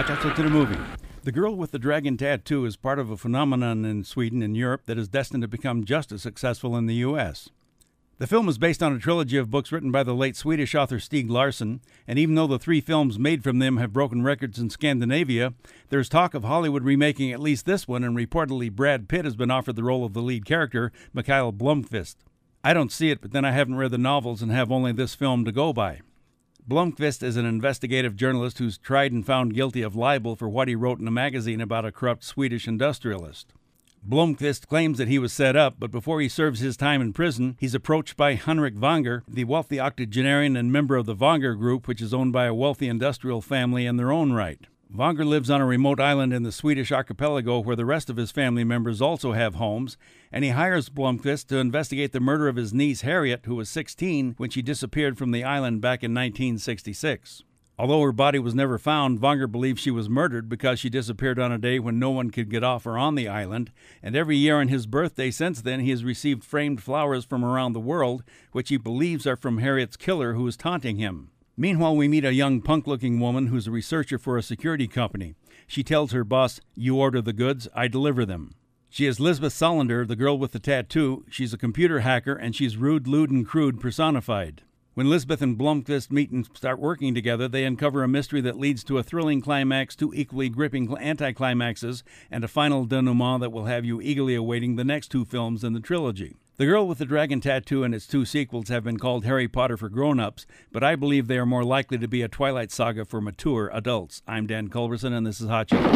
Hotshots to the movie. The Girl with the Dragon Tattoo is part of a phenomenon in Sweden and Europe that is destined to become just as successful in the U.S. The film is based on a trilogy of books written by the late Swedish author Stieg Larsson, and even though the 3 films made from them have broken records in Scandinavia, there's talk of Hollywood remaking at least this one, and reportedly Brad Pitt has been offered the role of the lead character, Mikael Blomkvist. I don't see it, but then I haven't read the novels and have only this film to go by. Blomkvist is an investigative journalist who's tried and found guilty of libel for what he wrote in a magazine about a corrupt Swedish industrialist. Blomkvist claims that he was set up, but before he serves his time in prison, he's approached by Henrik Vanger, the wealthy octogenarian and member of the Vanger Group, which is owned by a wealthy industrial family in their own right. Vanger lives on a remote island in the Swedish archipelago where the rest of his family members also have homes, and he hires Blomkvist to investigate the murder of his niece Harriet, who was 16 when she disappeared from the island back in 1966. Although her body was never found, Vanger believes she was murdered because she disappeared on a day when no one could get off or on the island, and every year on his birthday since then he has received framed flowers from around the world, which he believes are from Harriet's killer who is taunting him. Meanwhile, we meet a young punk-looking woman who's a researcher for a security company. She tells her boss, "You order the goods, I deliver them." She is Lisbeth Salander, the girl with the tattoo. She's a computer hacker, and she's rude, lewd, and crude personified. When Lisbeth and Blomkvist meet and start working together, they uncover a mystery that leads to a thrilling climax, 2 equally gripping anticlimaxes, and a final denouement that will have you eagerly awaiting the next 2 films in the trilogy. The Girl with the Dragon Tattoo and its 2 sequels have been called Harry Potter for grown-ups, but I believe they are more likely to be a Twilight Saga for mature adults. I'm Dan Culberson, and this is Hotshots.